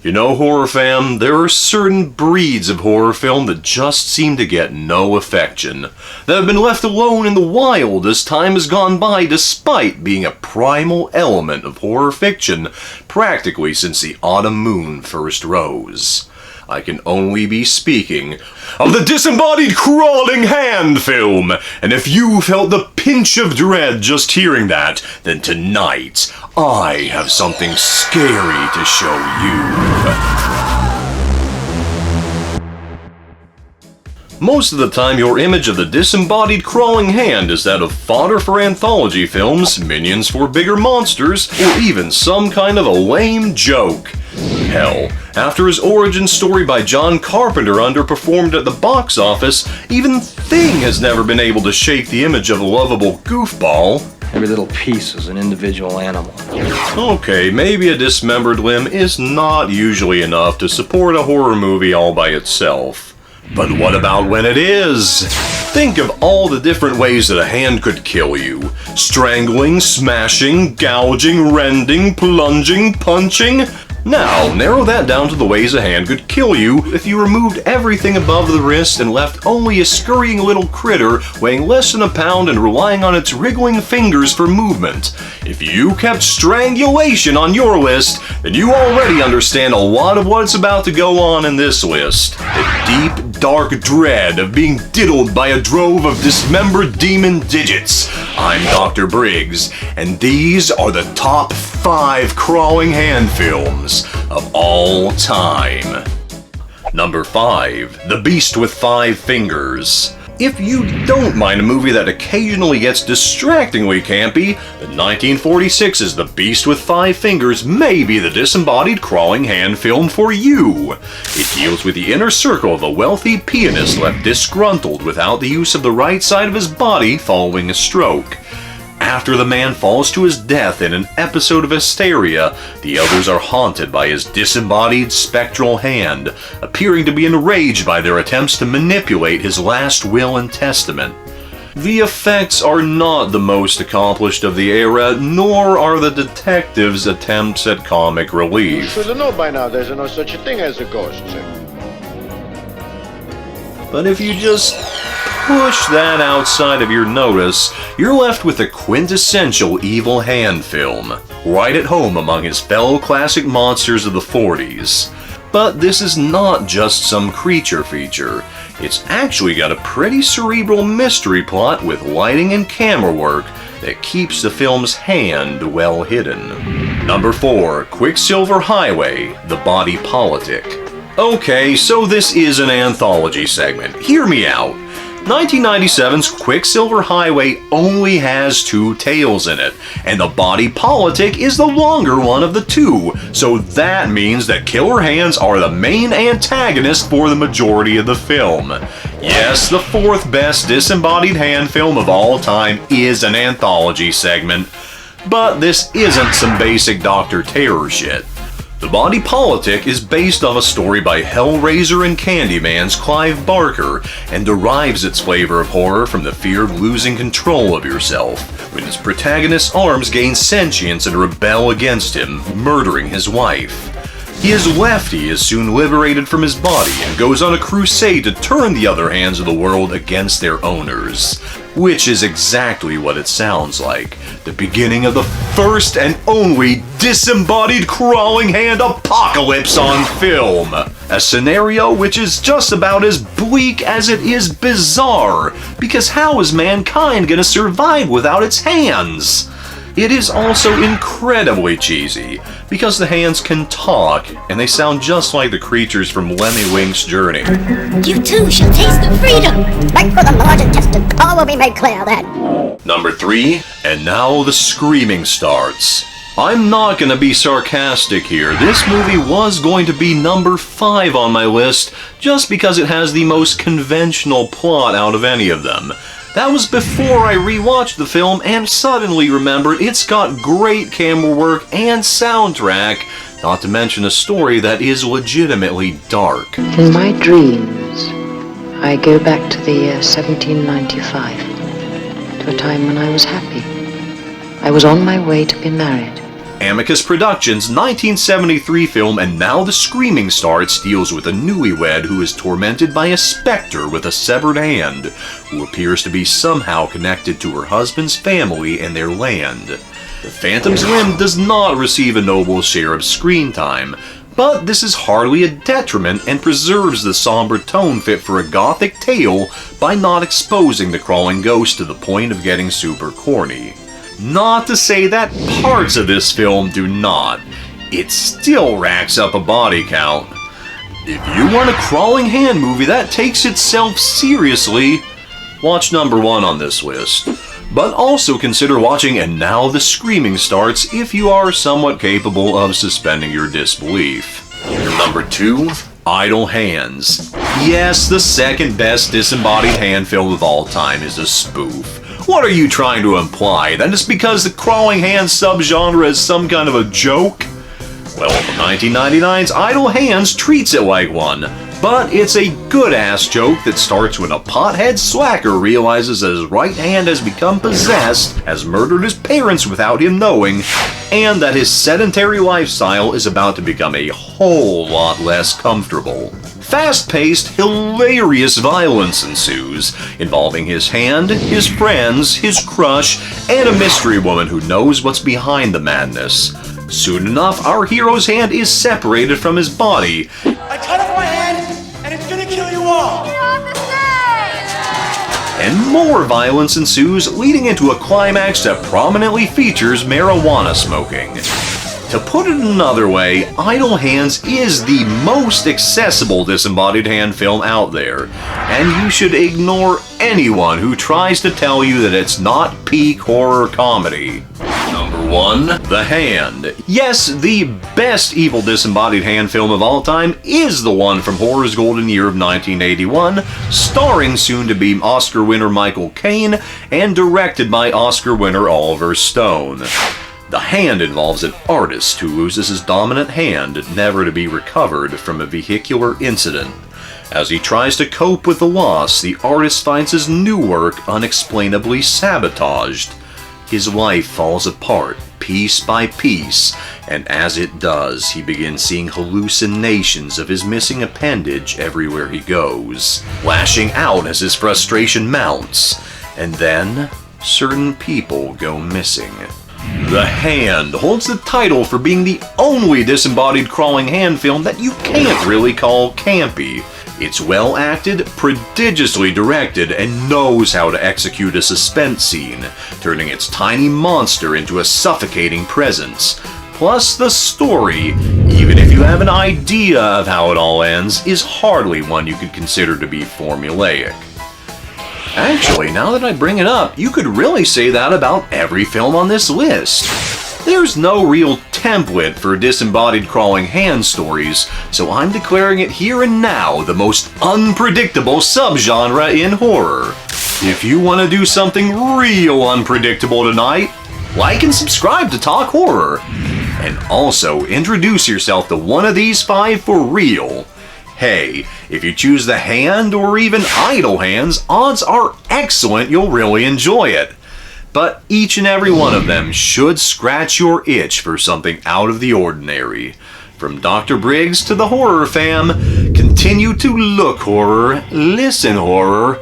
You know, horror fam, there are certain breeds of horror film that just seem to get no affection, that have been left alone in the wild as time has gone by despite being a primal element of horror fiction practically since the autumn moon first rose. I can only be speaking of the Disembodied Crawling Hand film, and if you felt the pinch of dread just hearing that, then tonight I have something scary to show you. Most of the time your image of the Disembodied Crawling Hand is that of fodder for anthology films, minions for bigger monsters, or even some kind of a lame joke. Hell, after his origin story by John Carpenter underperformed at the box office, even Thing has never been able to shake the image of a lovable goofball. Every little piece is an individual animal. Okay, maybe a dismembered limb is not usually enough to support a horror movie all by itself. But what about when it is? Think of all the different ways that a hand could kill you. Strangling, smashing, gouging, rending, plunging, punching. Now, narrow that down to the ways a hand could kill you if you removed everything above the wrist and left only a scurrying little critter weighing less than a pound and relying on its wriggling fingers for movement. If you kept strangulation on your list, then you already understand a lot of what's about to go on in this list. The deep, dark dread of being diddled by a drove of dismembered demon digits. I'm Dr. Briggs, and these are the top 5 crawling hand films of all time. Number 5. The Beast with 5 Fingers. If you don't mind a movie that occasionally gets distractingly campy, then 1946's The Beast with 5 Fingers may be the Disembodied Crawling Hand film for you. It deals with the inner circle of a wealthy pianist left disgruntled without the use of the right side of his body following a stroke. After the man falls to his death in an episode of hysteria, the others are haunted by his disembodied spectral hand, appearing to be enraged by their attempts to manipulate his last will and testament. The effects are not the most accomplished of the era, nor are the detectives' attempts at comic relief. You should know by now there's no such a thing as a ghost, sir. But if you just push that outside of your notice, you're left with a quintessential evil hand film, right at home among his fellow classic monsters of the 40s. But this is not just some creature feature. It's actually got a pretty cerebral mystery plot with lighting and camera work that keeps the film's hand well hidden. Number 4. Quicksilver Highway, The Body Politic. Okay, so this is an anthology segment. Hear me out. 1997's Quicksilver Highway only has 2 tales in it, and The Body Politic is the longer one of the 2, so that means that killer hands are the main antagonist for the majority of the film. Yes, the 4th best disembodied hand film of all time is an anthology segment, but this isn't some basic Dr. Terror shit. The Body Politic is based on a story by Hellraiser and Candyman's Clive Barker and derives its flavor of horror from the fear of losing control of yourself when his protagonist's arms gain sentience and rebel against him, murdering his wife. His lefty is soon liberated from his body and goes on a crusade to turn the other hands of the world against their owners. Which is exactly what it sounds like. The beginning of the first and only disembodied crawling hand apocalypse on film. A scenario which is just about as bleak as it is bizarre, because how is mankind gonna survive without its hands? It is also incredibly cheesy, because the hands can talk, and they sound just like the creatures from Lemmy Wink's Journey. You too shall taste of freedom! Back for the large intestine, all will be made clear then. Number 3, and now the screaming starts. I'm not gonna be sarcastic here, this movie was going to be number 5 on my list, just because it has the most conventional plot out of any of them. That was before I rewatched the film and suddenly remembered it's got great camera work and soundtrack, not to mention a story that is legitimately dark. In my dreams, I go back to the year 1795, to a time when I was happy. I was on my way to be married. Amicus Productions' 1973 film And Now the Screaming Starts deals with a newlywed who is tormented by a specter with a severed hand, who appears to be somehow connected to her husband's family and their land. The Phantom's Limb does not receive a noble share of screen time, but this is hardly a detriment and preserves the somber tone fit for a gothic tale by not exposing the crawling ghost to the point of getting super corny. Not to say that parts of this film do not. It still racks up a body count. If you want a crawling hand movie that takes itself seriously, watch number 1 on this list. But also consider watching And Now the Screaming Starts if you are somewhat capable of suspending your disbelief. Number 2, Idle Hands. Yes, the second best disembodied hand film of all time is a spoof. What are you trying to imply? That it's because the crawling hand subgenre is some kind of a joke? Well, 1999's Idle Hands treats it like one, but it's a good-ass joke that starts when a pothead slacker realizes that his right hand has become possessed, has murdered his parents without him knowing, and that his sedentary lifestyle is about to become a whole lot less comfortable. Fast-paced, hilarious violence ensues, involving his hand, his friends, his crush, and a mystery woman who knows what's behind the madness. Soon enough, our hero's hand is separated from his body. I cut off my hand, and it's gonna kill you all! And more violence ensues, leading into a climax that prominently features marijuana smoking. To put it another way, Idle Hands is the most accessible disembodied hand film out there, and you should ignore anyone who tries to tell you that it's not peak horror comedy. Number 1, The Hand. Yes, the best evil disembodied hand film of all time is the one from horror's golden year of 1981, starring soon-to-be Oscar winner Michael Caine and directed by Oscar winner Oliver Stone. The Hand involves an artist who loses his dominant hand, never to be recovered from a vehicular incident. As he tries to cope with the loss, the artist finds his new work unexplainably sabotaged. His life falls apart, piece by piece, and as it does, he begins seeing hallucinations of his missing appendage everywhere he goes, lashing out as his frustration mounts, and then certain people go missing. The Hand holds the title for being the only disembodied crawling hand film that you can't really call campy. It's well acted, prodigiously directed, and knows how to execute a suspense scene, turning its tiny monster into a suffocating presence. Plus, the story, even if you have an idea of how it all ends, is hardly one you could consider to be formulaic. Actually, now that I bring it up, you could really say that about every film on this list. There's no real template for disembodied crawling hand stories, so I'm declaring it here and now the most unpredictable subgenre in horror. If you want to do something real unpredictable tonight, like and subscribe to Talk Horror. And also introduce yourself to one of these 5 for real. Hey, if you choose The Hand or even Idle Hands, odds are excellent you'll really enjoy it. But each and every one of them should scratch your itch for something out of the ordinary. From Dr. Briggs to the horror fam, continue to look horror, listen horror,